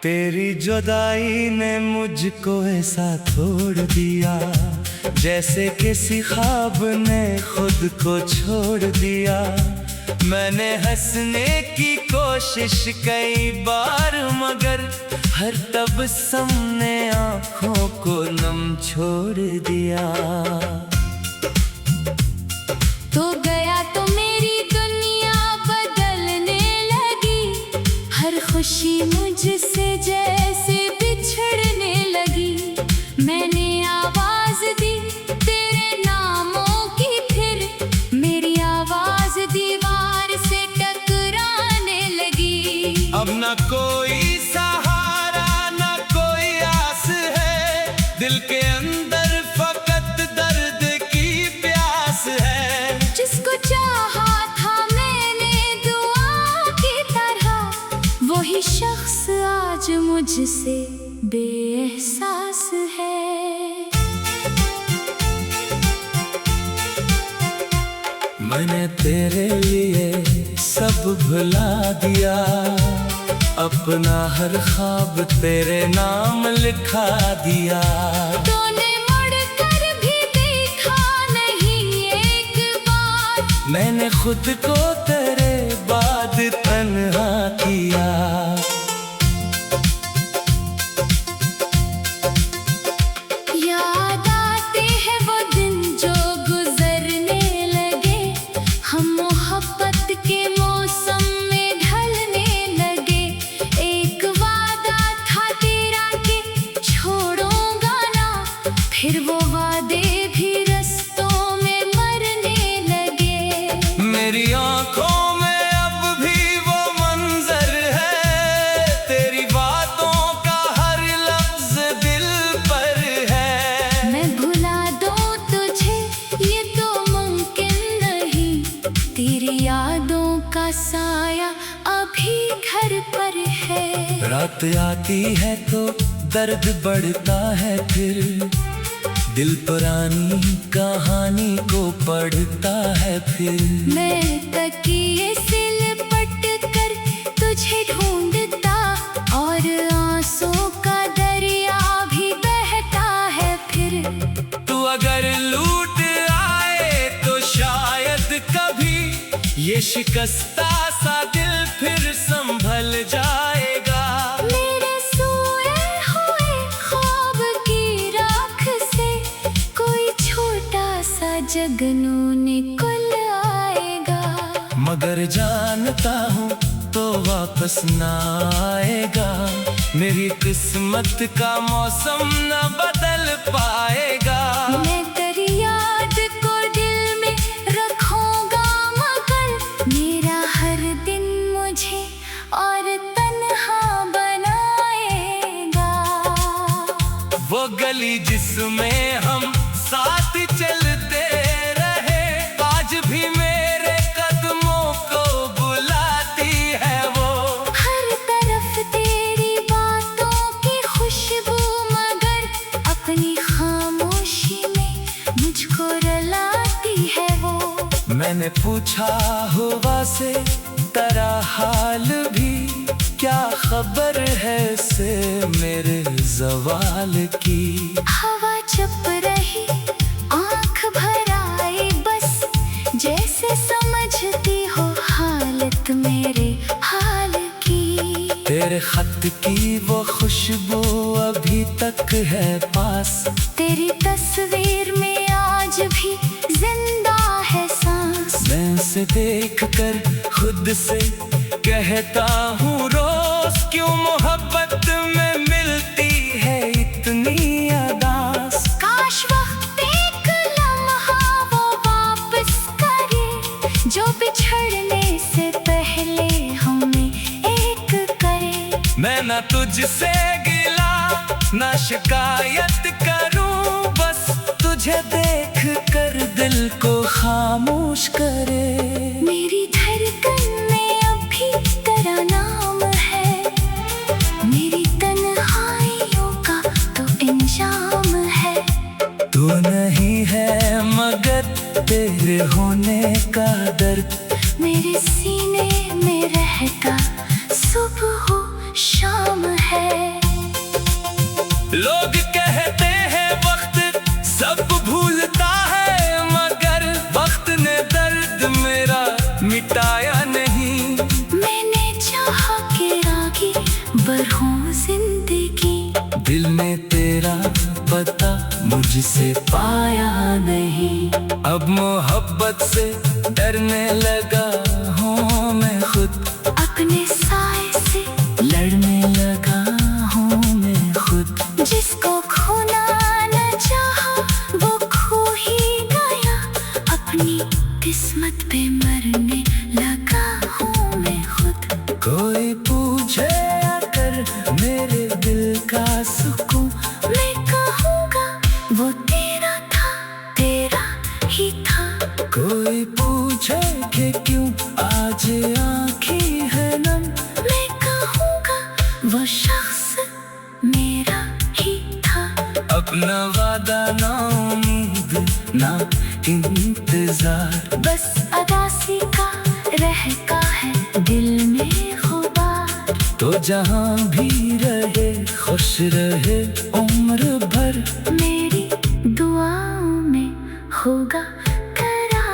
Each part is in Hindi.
तेरी जुदाई ने मुझको ऐसा तोड़ दिया, जैसे किसी ख्वाब ने खुद को छोड़ दिया। मैंने हंसने की कोशिश कई बार, मगर हर तबस्सुम ने आँखों को नम छोड़ दिया। तो गया तो मेरी दुनिया बदलने लगी, हर खुशी मुझसे जैसे बिछड़ने लगी। मैंने आवाज दी तेरे नामों की, फिर मेरी आवाज दीवार से टकराने लगी। अब न कोई सहारा न कोई आस है, दिल के अंदर फकत दर्द की प्यास है। जिसको चाहा था मैंने दुआ की तरह, वही शख्स आज मुझसे बेएहसास है। मैंने तेरे लिए सब भुला दिया, अपना हर ख्वाब तेरे नाम लिखा दिया। तूने मुड़कर भी देखा नहीं एक बार, मैंने खुद को तेरे बाद तन्हा किया। याद आते हैं वो दिन जो गुजरने लगे, हम मोहब्बत के मौसम में ढलने लगे। एक वादा था तेरा कि छोड़ूंगा ना, फिर वो वादे भी रस्तों में मरने लगे। मेरी आंखों में अब भी वो मंजर है, तेरी बातों का हर लफ्ज दिल पर है। मैं भुला दूं तुझे ये तो मुमकिन नहीं, तेरी यादों का साया अभी घर पर है। रात आती है तो दर्द बढ़ता है, फिर दिल पुरानी कहानी को पढ़ता है। फिर मैं तकिए से लिपट कर तुझे ढूंढता, और आंसू का दरिया भी बहता है। फिर तू अगर लूट आए तो शायद कभी ये शिकस्ता सा दिल फिर संभल जाएगा। मेरे सोए हुए ख्वाब की राख से कोई छोटा सा जगनू निकल आएगा। मगर जानता हूँ तो वापस ना आएगा, मेरी किस्मत का मौसम न बदल पाएगा। मैं तेरी याद को दिल में रखूंगा, मगर मेरा हर दिन मुझे और तन्हा बनाएगा। वो गली जिसमें हम साथ चलते रहे, आज भी मेरे कदमों को बुलाती है वो। हर तरफ तेरी बातों की खुशबू, मगर अपनी खामोशी में मुझको रुलाती है वो। मैंने पूछा हुआ से तेरा हाल भी, क्या खबर है से मेरे ज़वाल की। हवा चुप रही आँख भर आई, बस जैसे समझती हो हालत मेरे हाल की। तेरे खत की वो खुशबू अभी तक है पास, तेरी तस्वीर में आज भी जिंदा है सांस। मैं उसे देख कर खुद से कहता हूँ रोज, क्यों मोहब्बत में मिलती है इतनी अदास। काश वक्त एक लम्हा वो वापस करे, जो बिछड़ने से पहले हमें एक करे। मैं ना तुझसे गिला ना शिकायत करूं, बस तुझे देख कर दिल को खामोश करे। मेरी धड़कन में अभी तेरा नाम है, मेरी तन्हाइयों का तो इंजाम है। तू नहीं है मगर तेरे होने का दर्द मेरे सीने में रहता सुबह हो शाम है। लोग कहते हैं वक्त सब भूलता है, मगर वक्त ने दर्द मेरा मिटाया नहीं। मैंने चाहा कि रागी बरहूं जिंदगी, दिल ने तेरा पता मुझसे पाया नहीं। अब मोहब्बत से डरने लगा हूँ मैं खुद, अपने साए से लड़ने लगा हूँ मैं खुद। जिसको खोना न चाहा वो खो ही गया, अपनी किस्मत पे मरने लगा हूँ मैं खुद। कोई पूछे अगर मेरे दिल का सुकून, मैं कहूँगा वो तेरा था, तेरा ही था। कोई पूछे कि क्यों आज आँखें है नम, मैं कहूँगा वो शख्स मेरा ही था। अपना वादा ना उम्मीद ना इंतजार, बस अदासी का रहता है दिल में खुबार। तो जहाँ भी रहे खुश रहे उम्र भर। मेरी दुआओं में होगा करा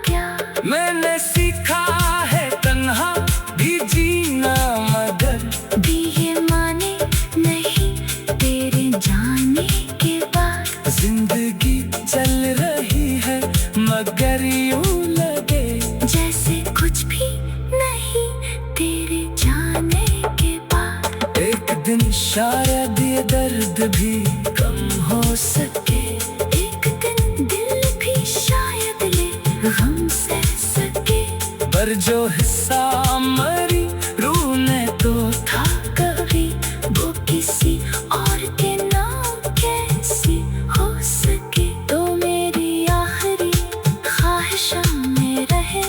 प्यार। मैंने सीखा है तन्हा भी जीना, मगर भी ये माने नहीं तेरे जाने के बाद। जिंदगी चल रही है मगर यूं लगे जैसे कुछ भी नहीं तेरे जाने के बाद। एक दिन शायद ये दर्द भी कम हो सके, एक दिन दिल भी शायद ले गम सह सके। पर जो हिस्सा मरी रूह ने तो था कभी वो किसी और के नाम कैसी हो सके। तो मेरी आखिरी ख्वाहिशों में रहे,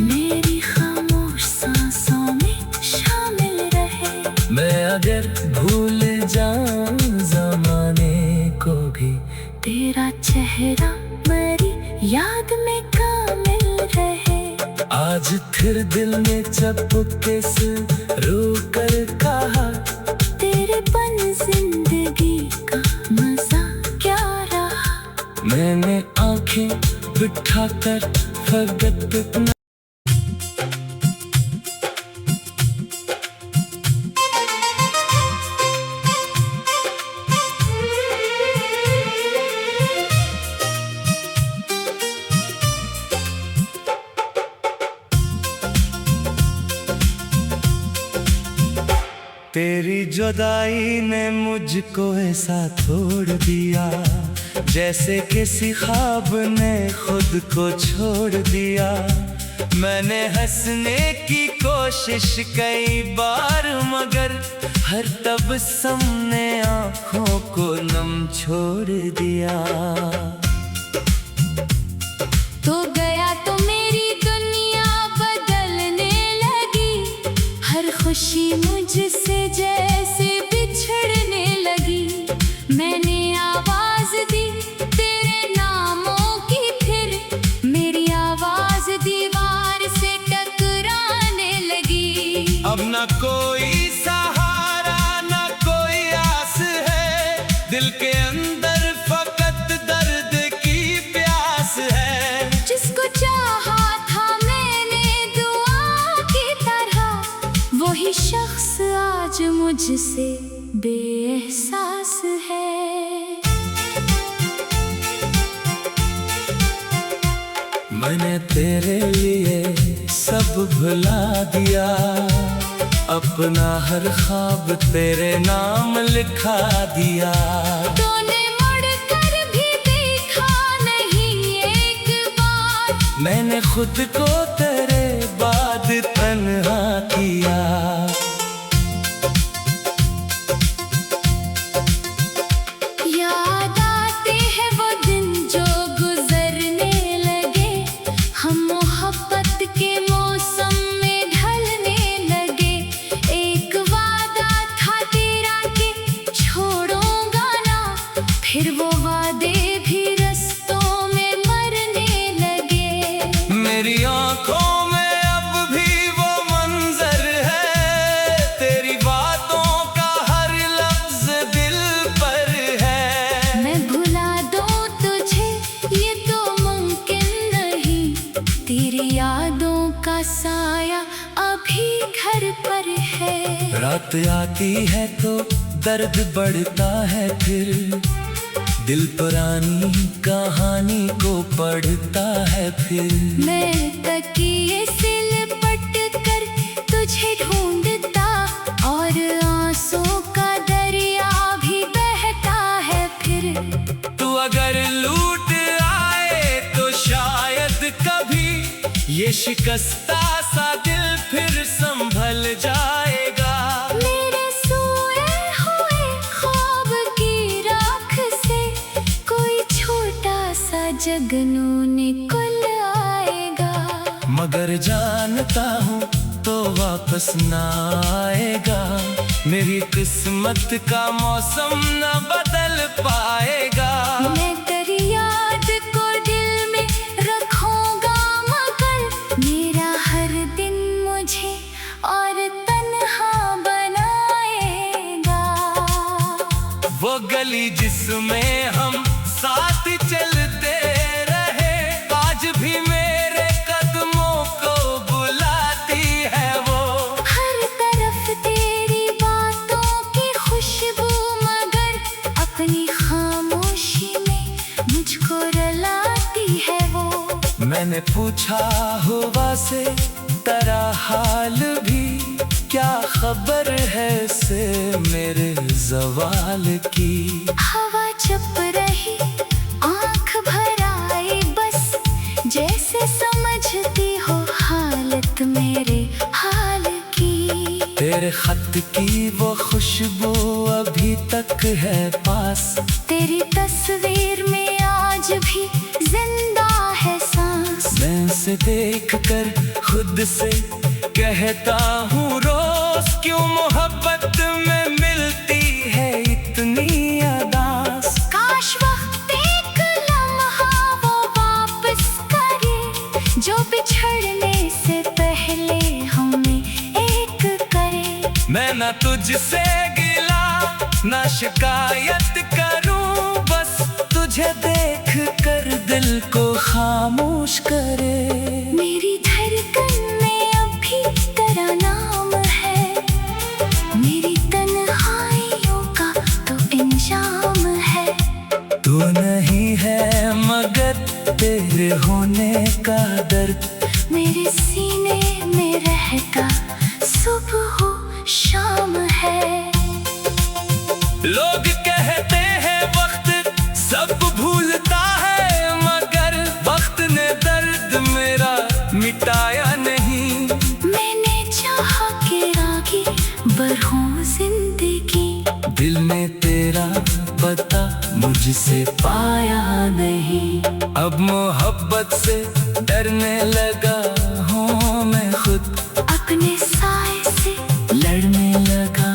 मेरी खामोश सांसों में शामिल रहे। मैं अगर भूल जाऊं जमाने को भी, तेरा चेहरा मेरी याद में कामिल रहे। आज फिर दिल ने चुपके से रो कर कहा, तेरे बन जिंदगी का मजा क्या रहा। मैंने आंखें बिठाकर फकत न तेरी जुदाई ने मुझको ऐसा तोड़ दिया, जैसे किसी ख्वाब ने खुद को छोड़ दिया। मैंने हंसने की कोशिश कई बार, मगर हर तबस्सुम ने आँखों को नम छोड़ दिया। तो गया तो मेरी दुनिया बदलने लगी, हर खुशी मुझसे जैसे बिछड़ने लगी। मैंने आवाज दी तेरे नामों की, फिर मेरी आवाज दीवार से टकराने लगी। अब न कोई सहारा न कोई आस है, दिल के अंदर फकत दर्द की प्यास है। जिसको चाहा था मैंने दुआ की तरह, वही शख्स आज मुझसे बेएहसास है। मैंने तेरे लिए सब भुला दिया, अपना हर ख्वाब तेरे नाम लिखा दिया। तूने मुड़कर भी देखा नहीं एक बार, मैंने खुद को तेरे बाद तन्हा किया। याद आते हैं वो दिन जो गुजरने लगे, हम मोहब्बत के मौसम में ढलने लगे। एक वादा था तेरा कि छोड़ूंगा ना, फिर वो वादे भी रस्तों में मरने लगे। मेरी आंखों में का साया अभी घर पर है। रात आती है तो दर्द बढ़ता है, फिर दिल पुरानी कहानी को पढ़ता है। फिर मैं तकिए से लिपट कर तुझे ढूंढता और आंसू का दरिया भी बहता है। फिर तू अगर लूट आए तो शायद कभी ये शिकस्ता सा दिल फिर संभल जाएगा। मेरे सोए हुए ख्वाब की राख से कोई छोटा सा जगनू निकल आएगा। मगर जानता हूँ तो वापस ना आएगा, मेरी किस्मत का मौसम न बदल पाएगा। मैं तेरी याद को दिल में रखूंगा, मगर मेरा हर दिन मुझे और तन्हा बनाएगा। वो गली जिसमें हम साथ चलते रहे, आज भी मेरे कदमों को बुलाती है वो। हर तरफ तेरी बातों की खुशबू, मगर अपनी खामोशी में मुझको रुलाती है वो। मैंने पूछा हुआ से तेरा हाल भी, क्या खबर है से मेरे ज़वाल की। हवा चुप रही, आंख भर आई बस, जैसे समझती हो हालत मेरे हाल की। तेरे खत की वो खुशबू अभी तक है पास, तेरी तस्वीर में आज भी जिंदा है सांस। मैं उसे देख कर खुद से कहता हूँ रोज, क्यों मोहब्बत में मिलती है इतनी अदास। काश वक्त एक लम्हा वो वापस करे, जो बिछड़ने से पहले हमें एक करे। मैं ना तुझसे गिला ना शिकायत करूं, बस तुझे देख कर दिल को खामोश करे। मेरी धड़कन में अभी तेरा नाम है, मेरी तन्हाइयों का तो इंजाम है। तू नहीं है मगर तेरे होने का दर्द मेरे सीने में रहता सुबह हो शाम है। लोग कहते हैं वक्त सब भूलता है, मगर वक्त ने दर्द मेरा मिटाया नहीं। मैंने चाहा के आगे बढ़ूं जिंदगी, दिल ने तेरा पता मुझसे पाया नहीं। अब मोहब्बत से डरने लगा हूँ मैं खुद, अपने साए से लड़ने लगा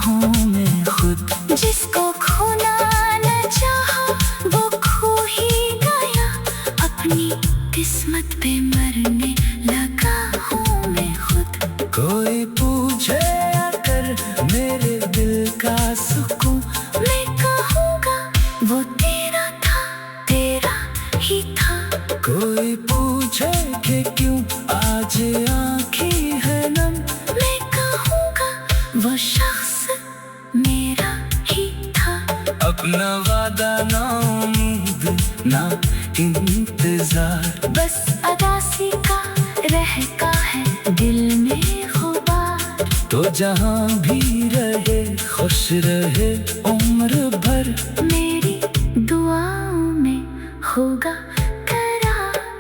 हूँ मैं खुद। जिसको खोना न चाहा वो खो ही गया, अपनी किस्मत पे मरने लगा हूँ मैं खुद। कोई पूछे अगर मेरे दिल का सुकून, मैं कहूँगा वो तेरा था, तेरा ही था। कोई पूछे कि क्यों आज आँखें है नम, मैं कहूँगा वो शख्स मेरा ही था। अपना वादा ना उम्मीद ना इंतजार, बस अदासी का रहता है दिल में गुबार। तो जहाँ भी रहे खुश रहे उम्र भर। मेरी दुआओं में होगा तेरा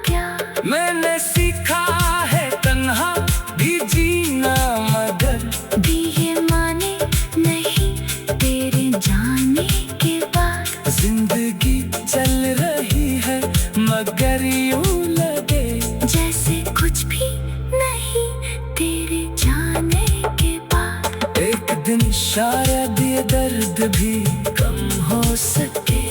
प्यार। मैंने सीखा है तन्हा भी जीना, मगर भी ये माने नहीं तेरे जाने के बाद। जिंदगी चल रही है मगर यूं लगे जैसे कुछ भी नहीं तेरे जाने के बाद। एक दिन शायद ये दर्द भी कम हो सके,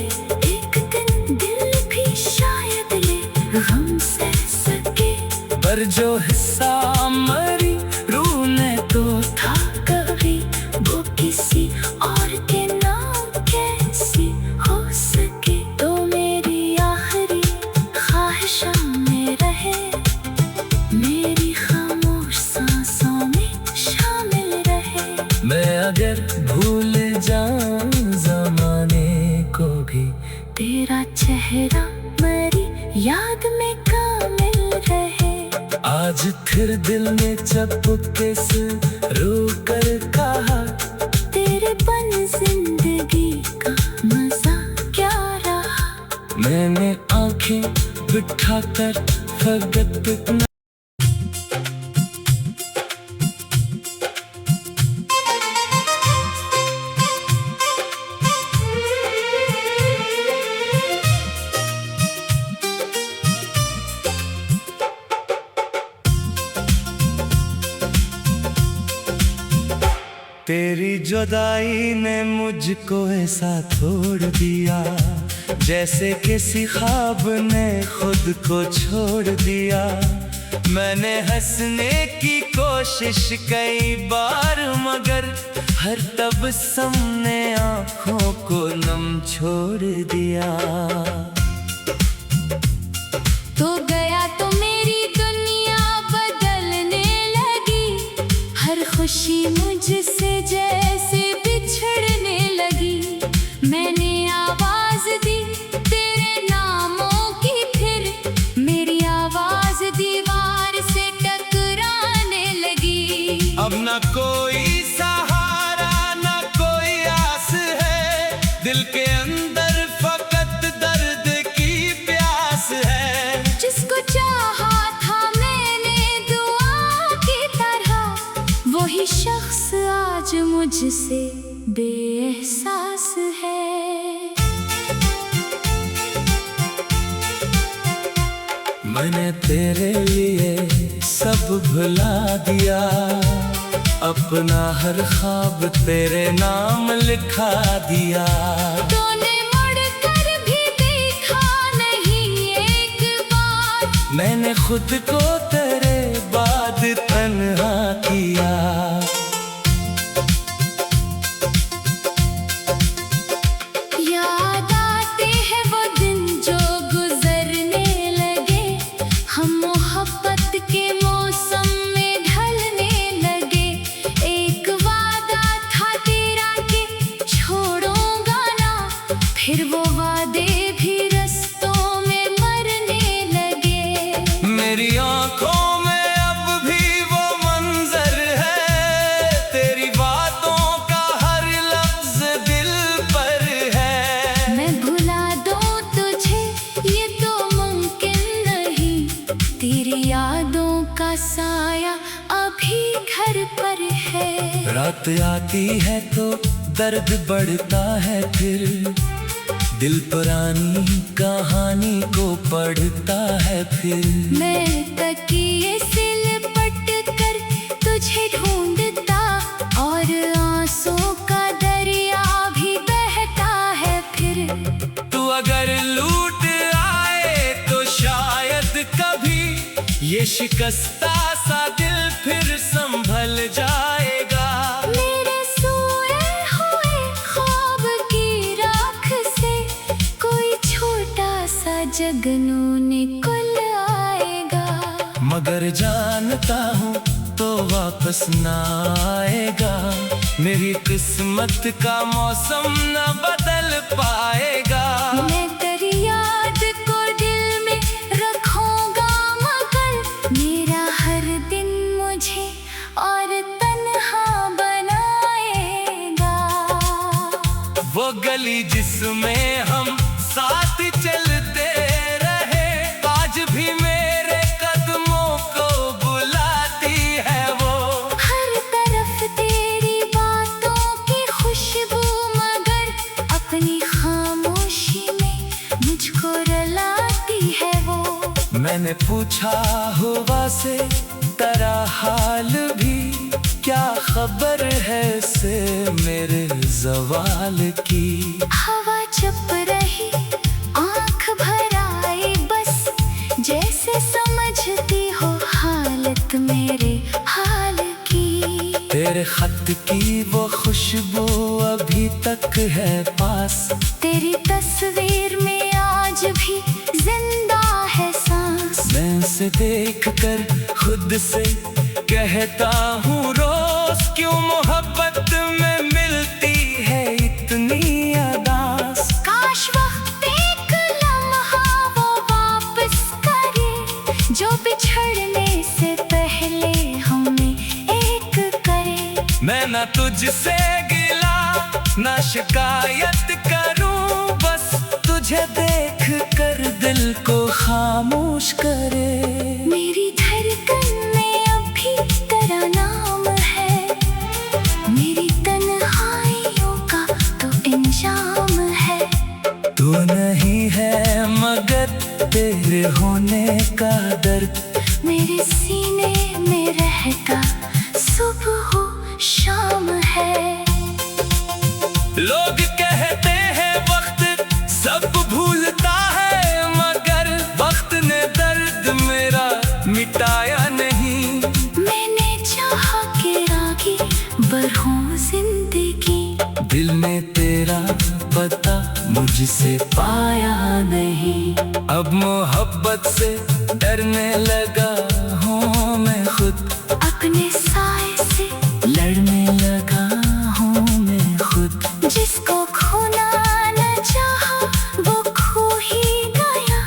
एक दिन दिल भी शायद ले गम सह सके। पर जो हिस्सा मरी रूह ने तो था कभी, वो किसी और के नाम कैसी हो सके। तो मेरी आखिरी ख्वाहिश में रहे, मेरी चेहरा मरी याद में कामिल रहे। आज फिर दिल ने चुपके से रो कर कहा, तेरे पन जिंदगी का मजा क्या रहा। मैंने आंखें बिठाकर फकत न तेरी जुदाई ने मुझको ऐसा तोड़ दिया, जैसे किसी ख्वाब ने खुद को छोड़ दिया। मैंने हंसने की कोशिश कई बार, मगर हर तबस्सुम ने आंखों को नम छोड़ दिया। तो गया तो मेरी दुनिया बदलने लगी, हर खुशी मुझसे जैसे बिछड़ने लगी। मैंने आवाज दी तेरे नामों की, फिर मेरी आवाज दीवार से टकराने लगी। अब न कोई सहारा न कोई आस है, दिल के अंदर फकत दर्द की प्यास है। जिसको चाहा था मैंने दुआ की तरह, वही शख्स आज मुझसे बेएहसास है। मैंने तेरे लिए सब भुला दिया, अपना हर ख्वाब तेरे नाम लिखा दिया। तूने मुड़कर भी देखा नहीं एक बार, मैंने खुद को तेरे बाद तन्हा किया। याद आते हैं वो दिन जो गुजरने लगे, हम मोहब्बत के मौसम में ढलने लगे। एक वादा था तेरा कि छोड़ूंगा ना, फिर वो वादे भी रस्तों में मरने लगे। मेरी आंखों में अब भी वो मंजर है, तेरी बातों का हर लफ्ज दिल पर है। मैं भुला दूं तुझे ये तो मुमकिन नहीं, तेरी यादों का साया अभी घर पर है। रात आती है तो दर्द बढ़ता है, फिर दिल पुरानी कहानी को पढ़ता है। फिर मैं तकिए से लिपट कर तुझे ढूंढता, और आंसू का दरिया भी बहता है। फिर तू अगर लूट आए तो शायद कभी ये शिकस्ता सा दिल फिर संभल जाएगा। मेरे सोए हुए ख्वाब की राख से कोई छोटा सा जगनू निकल आएगा। मगर जानता हूँ तो वापस ना आएगा, मेरी किस्मत का मौसम न बदल पाएगा। मैं तेरी याद को दिल में रखूंगा, मगर मेरा हर दिन मुझे और तन्हा बनाएगा। वो गली जिसमें हम साथ चलते रहे, आज भी मेरे कदमों को बुलाती है वो। हर तरफ तेरी बातों की खुशबू, मगर अपनी खामोशी में मुझको रुलाती है वो। मैंने पूछा हुआ से तेरा हाल भी, क्या खबर है से मेरे ज़वाल की। हवा चुप रही आंख भर आई, बस जैसे समझती हो हालत मेरे हाल की। तेरे खत की वो खुशबू अभी तक है पास, तेरी तस्वीर में आज भी जिंदा है सांस। मैं उसे देख कर खुद से कहता हूँ रोज, क्यों मोहब्बत में मिलती है इतनी अदास। काश वक्त एक लम्हा मैं ना तुझसे गिला ना शिकायत करूं, बस तुझे देख कर दिल को खामोश करे। मेरी धड़कन में अभी तेरा नाम है, मेरी तन्हाइयों का तो इंजाम है। तू नहीं है मगर तेरे होने का दर्द मेरे सीने में रहता सुबह हो शाम है। लोग कहते हैं वक्त सब भूलता है, मगर वक्त ने दर्द मेरा मिटाया नहीं। मैंने चाहा के रागी बरहों जिंदगी, दिल ने तेरा पता मुझसे पाया नहीं। अब मोहब्बत से डरने लगा हूँ मैं खुद, अपने साए से लड़ने लगा हूँ मैं खुद। जिसको खोना न चाहा वो खो ही गया,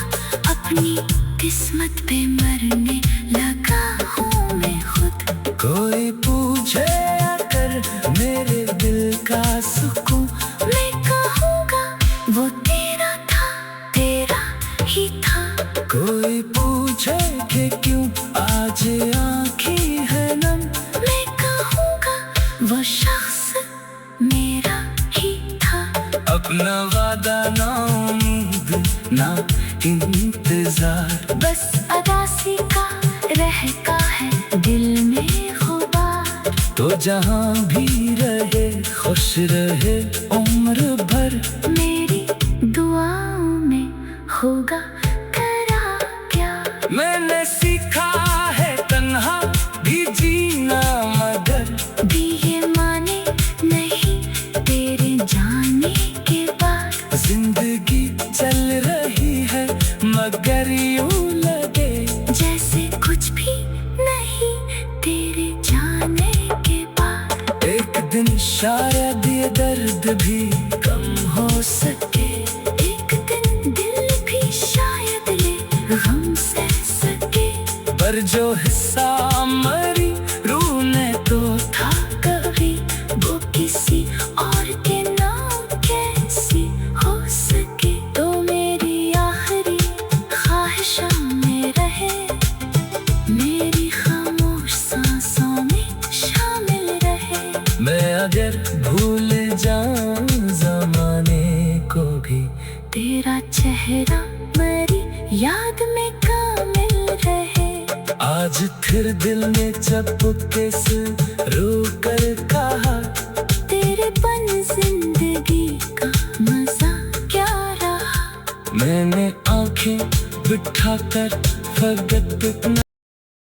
अपनी किस्मत पे मरने लगा हूँ मैं खुद। कोई पूछे अगर मेरे दिल का सुकून, मैं कहूँगा वो तेरा था, तेरा ही था। कोई पूछे कि क्यों आज आँखें है नम, मैं कहूँगा वो शख्स मेरा ही था। अपना वादा ना उम्मीद ना इंतजार, बस अदासी का रहता है दिल में खुबार। तो जहाँ भी रहे खुश रहे उम्र भर। मेरी दुआओं में होगा करा क्या। मैंने सीखा है तन्हा भी जीना, मगर भी ये माने नहीं तेरे जाने के बाद। जिंदगी चल रही है मगर यूं लगे जैसे कुछ भी नहीं तेरे जाने के बाद। एक दिन शायद ये दर्द भी कम हो सके, एक दिन दिल भी शायद ले गम सह सके। पर जो हिस्सा मरी रूह ने तो था कभी वो किसी और के नाम कैसी हो सके। तो मेरी आखिरी ख्वाहिशों में रहे, मेरी खामोश सांसों में शामिल रहे। मैं अगर भूल जाऊं जमाने को भी, तेरा चेहरा मेरी याद में कामिल रहे। आज फिर दिल ने चुपके से रो कर कहा, तेरे बन जिंदगी का मजा क्या रहा। मैंने आंखें बिठा कर फकत